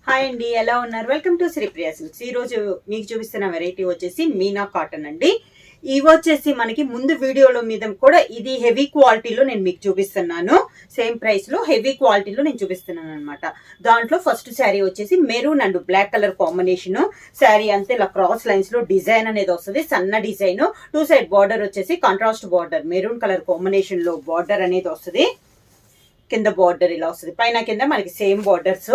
Hi అండి, ఎలా ఉన్నారు? Welcome to Sripriya silks. ఈ రోజు మీకు చూపిస్తున్న వెరైటీ వచ్చేసి మీనా కాటన్ అండి. ఇవి వచ్చేసి మనకి ముందు వీడియోలో మీద కూడా ఇది హెవీ క్వాలిటీలో నేను మీకు చూపిస్తున్నాను. సేమ్ ప్రైస్ లో హెవీ క్వాలిటీలో నేను చూపిస్తున్నాను అనమాట. దాంట్లో ఫస్ట్ శారీ వచ్చేసి maroon and black colour combination. Sari అంతే ఇలా క్రాస్ లైన్స్ లో డిజైన్ అనేది వస్తుంది, సన్న డిజైన్. టూ సైడ్ బార్డర్ వచ్చేసి contrast border, maroon colour combination లో బార్డర్ అనేది వస్తుంది. కింద బార్డర్ ఇలా వస్తుంది, పైన కింద మనకి సేమ్ బార్డర్స్.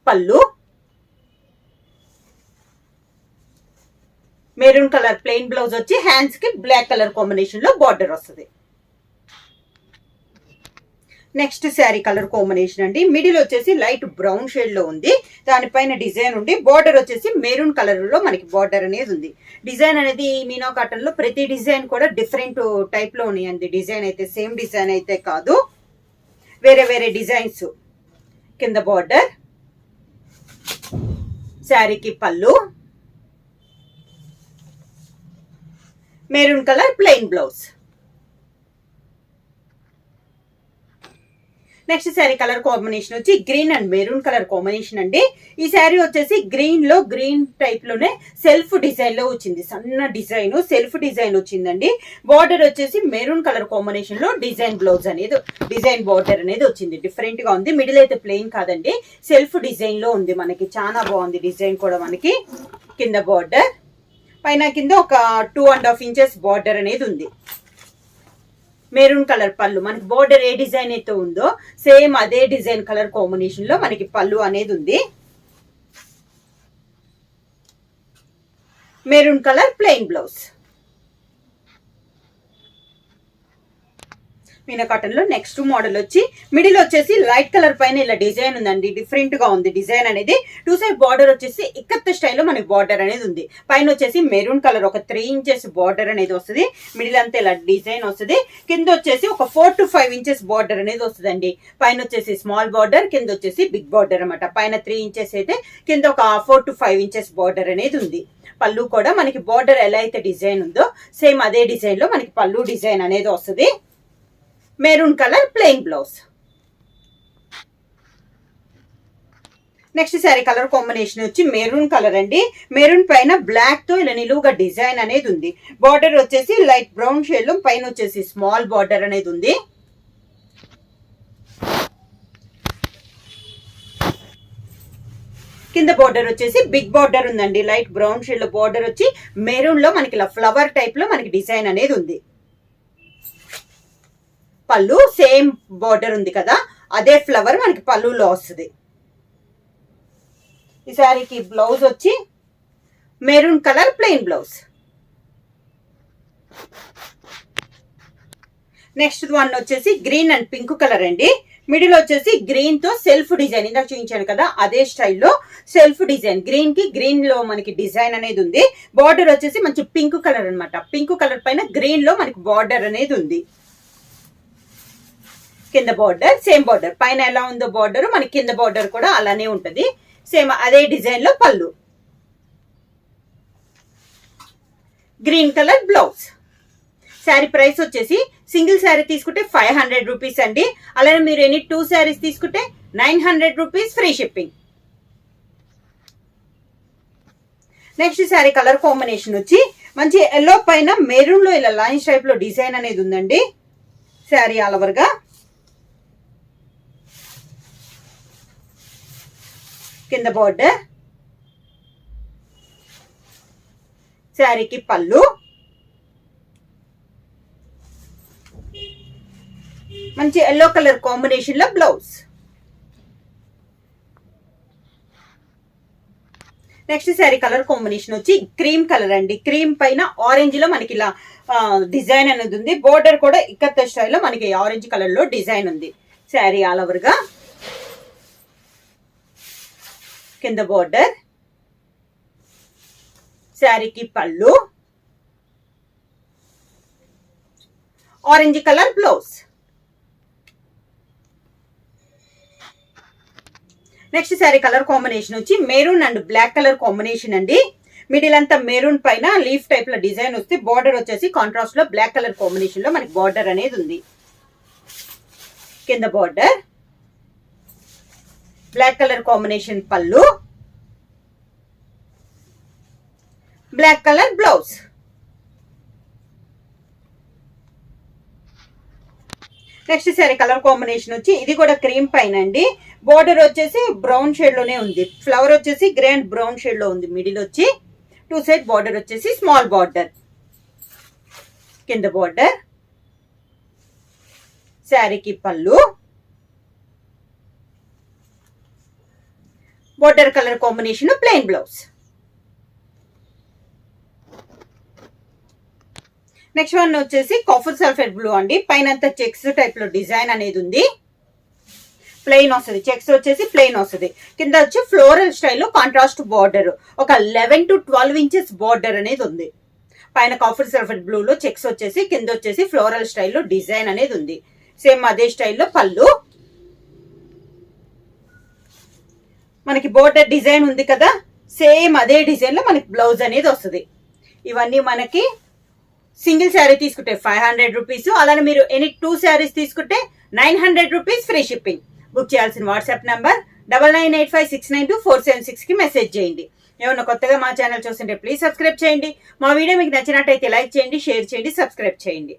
పళ్ళు మెరూన్ కలర్ ప్లెయిన్ బ్లౌజ్ వచ్చి హ్యాండ్స్ కి బ్లాక్ కలర్ కాంబినేషన్ లో బార్డర్ వస్తుంది. నెక్స్ట్ శారీ కలర్ కాంబినేషన్ అండి. మిడిల్ వచ్చేసి లైట్ బ్రౌన్ షేడ్ లో ఉంది, దానిపైన డిజైన్ ఉండి బార్డర్ వచ్చేసి మెరూన్ కలర్ లో మనకి బార్డర్ అనేది ఉంది. డిజైన్ అనేది మీనా కాటన్ లో ప్రతి డిజైన్ కూడా డిఫరెంట్ టైప్ లో ఉన్నాయండి. డిజైన్ అయితే సేమ్ డిజైన్ అయితే కాదు, వేరే వేరే డిజైన్స్. కింద బార్డర్, శారీకి పళ్ళు, maroon colour plain blouse. Next sari colour combination వచ్చి green and maroon colour combination అండి. ఈ శారీ వచ్చేసి గ్రీన్ లో గ్రీన్ టైప్ లోనే సెల్ఫ్ డిజైన్ లో వచ్చింది, సన్న డిజైన్ సెల్ఫ్ డిజైన్ వచ్చిందండి. బార్డర్ వచ్చేసి మెరూన్ కలర్ కాంబినేషన్ లో డిజైన్ బ్లౌజ్ అనేది, డిజైన్ బార్డర్ అనేది వచ్చింది. డిఫరెంట్ గా ఉంది. మిడిల్ అయితే ప్లెయిన్ కాదండి, సెల్ఫ్ డిజైన్ లో ఉంది. మనకి చాలా బాగుంది డిజైన్ కూడా. మనకి కింద బార్డర్, పైన కింద ఒక 2.5 ఇంచెస్ బార్డర్ అనేది ఉంది. మెరూన్ కలర్ పళ్ళు, మనకి బోర్డర్ ఏ డిజైన్ అయితే ఉందో సేమ్ అదే డిజైన్ కలర్ కాంబినేషన్ లో మనకి పళ్ళు అనేది ఉంది. Maroon colour plain blouse. Meena cotton లో నెక్స్ట్ మోడల్ వచ్చి మిడిల్ వచ్చేసి లైట్ కలర్ పైన ఇలా డిజైన్ ఉందండి. డిఫరెంట్ గా ఉంది డిజైన్ అనేది. టూ సైడ్ బార్డర్ వచ్చేసి ఇక్కత్ స్టైల్లో మనకి బార్డర్ అనేది ఉంది. పైన వచ్చేసి మెరూన్ కలర్ ఒక 3 ఇంచెస్ బార్డర్ అనేది వస్తుంది. మిడిల్ అంతా ఇలా డిజైన్ వస్తుంది. కింద వచ్చేసి ఒక 4 to 5 ఇంచెస్ బార్డర్ అనేది వస్తుందండి. పైన వచ్చేసి స్మాల్ బార్డర్, కింద వచ్చేసి బిగ్ బార్డర్ అనమాట. పైన 3 ఇంచెస్ అయితే కింద ఒక 4 to 5 ఇంచెస్ బార్డర్ అనేది ఉంది. పళ్ళు కూడా మనకి బార్డర్ ఎలా అయితే డిజైన్ ఉందో సేమ్ అదే డిజైన్ లో మనకి పళ్ళు డిజైన్ అనేది వస్తుంది. Maroon colour plain blouse. Next sari colour combination వచ్చి మెరూన్ కలర్ అండి. మెరూన్ పైన బ్లాక్ తో ఇలా నిలువుగా డిజైన్ అనేది ఉంది. బార్డర్ వచ్చేసి లైట్ బ్రౌన్ షేడ్ లో పైన వచ్చేసి స్మాల్ బార్డర్ అనేది ఉంది. కింద బార్డర్ వచ్చేసి బిగ్ బార్డర్ ఉందండి. లైట్ బ్రౌన్ షేడ్ లో బార్డర్ వచ్చి మెరూన్ లో మనకి ఇలా ఫ్లవర్ టైప్ లో మనకి డిజైన్ అనేది ఉంది. పళ్ళు సేమ్ బార్డర్ ఉంది కదా, అదే ఫ్లవర్ మనకి పళ్ళులో వస్తుంది. ఈ శారీకి బ్లౌజ్ వచ్చి maroon colour plain blouse. Next one వచ్చేసి గ్రీన్ అండ్ పింక్ కలర్ అండి. మిడిల్ వచ్చేసి గ్రీన్ తో సెల్ఫ్ డిజైన్, ఇందాక చూపించాను కదా అదే స్టైల్లో సెల్ఫ్ డిజైన్. గ్రీన్ కి గ్రీన్ లో మనకి డిజైన్ అనేది ఉంది. బార్డర్ వచ్చేసి మంచి పింక్ కలర్ అనమాట. పింక్ కలర్ పైన గ్రీన్ లో మనకి బార్డర్ అనేది ఉంది. కింద బార్డర్ సేమ్ బార్డర్, పైన ఎలా ఉందో బార్డర్ మనకి కింద బార్డర్ కూడా అలానే ఉంటది. సేమ్ అదే డిజైన్ లో పళ్ళు. Green colour blouse. Sari price వచ్చేసి సింగిల్ శారీ తీసుకుంటే 500 రూపీస్ అండి. అలానే మీరు ఎనీ 2 శారీస్ తీసుకుంటే 900 rupees free shipping. Next sari colour combination వచ్చి మంచి ఎల్లో పైన మెరూన్ లో ఇలా లైన్స్ టైప్ లో డిజైన్ అనేది ఉందండి. శారీ ఆల్ ఓవర్ గా. కింద బార్డర్, శారీకి పళ్ళు, మంచి ఎల్లో కలర్ కాంబినేషన్ లో blouse. Next sari colour combination వచ్చి క్రీమ్ కలర్ అండి. క్రీమ్ పైన ఆరెంజ్ లో మనకి ఇలా డిజైన్ అనేది ఉంది. బోర్డర్ కూడా ఇక్కత్ స్టైల్లో మనకి ఆరెంజ్ కలర్ లో డిజైన్ ఉంది. శారీ ఆల్ ఓవర్ గా. కింద బార్డర్, శారీకి పళ్ళు, orange colour blouse. Next sari colour combination వచ్చి maroon and black colour combination అండి. మిడిల్ అంతా మెరూన్ పైన లీఫ్ టైప్ లో డిజైన్ వస్తే బార్డర్ వచ్చేసి కాంట్రాస్ట్ లో బ్లాక్ కలర్ కాంబినేషన్ లో మనకి బార్డర్ అనేది ఉంది. కింద బార్డర్, బ్లాక్ కలర్ కాంబినేషన్ పళ్ళు, black colour blouse. Next sari colour combination వచ్చి ఇది కూడా క్రీమ్ పైన అండి. బోర్డర్ వచ్చేసి బ్రౌన్ షేడ్ లోనే ఉంది. ఫ్లవర్ వచ్చేసి గ్రే అండ్ బ్రౌన్ షేడ్ లో ఉంది. మిడిల్ వచ్చి 2 సైడ్ బార్డర్ వచ్చేసి స్మాల్ బార్డర్, కింద బార్డర్, శారీకి పళ్ళు, border colour combination plain blouse. Next one వచ్చేసి కాఫర్ సల్ఫేట్ బ్లూ అండి. పైన అంతా చెక్స్ టైప్ లో డిజైన్ అనేది ఉంది. ప్లెయిన్ వస్తుంది, చెక్స్ వచ్చేసి ప్లెయిన్ వస్తుంది. కింద వచ్చి ఫ్లోరల్ స్టైల్లో కాంట్రాస్ట్ బార్డర్, ఒక 11 to 12 ఇంచెస్ బార్డర్ అనేది ఉంది. పైన కాఫర్ సల్ఫేట్ బ్లూ లో చెక్స్ వచ్చేసి, కింద వచ్చేసి ఫ్లోరల్ స్టైల్లో డిజైన్ అనేది ఉంది. సేమ్ అదే స్టైల్లో పళ్ళు, మనకి బోర్డర్ డిజైన్ ఉంది కదా, సేమ్ అదే డిజైన్ లో మనకి బ్లౌజ్ అనేది వస్తుంది. ఇవన్నీ మనకి సింగిల్ శారీ తీసుకుంటే 500 రూపీస్, అలానే మీరు ఎనీ 2 శారీస్ తీసుకుంటే 900 రూపీస్ ఫ్రీ షిప్పింగ్. బుక్ చేయాల్సిన వాట్సాప్ నంబర్ 9985692476 కి మెసేజ్ చేయండి. ఏమన్నా కొత్తగా మా ఛానల్ చూస్తుంటే ప్లీజ్ సబ్స్క్రైబ్ చేయండి. మా వీడియో మీకు నచ్చినట్టయితే లైక్ చేయండి, షేర్ చేయండి, సబ్స్క్రైబ్ చేయండి.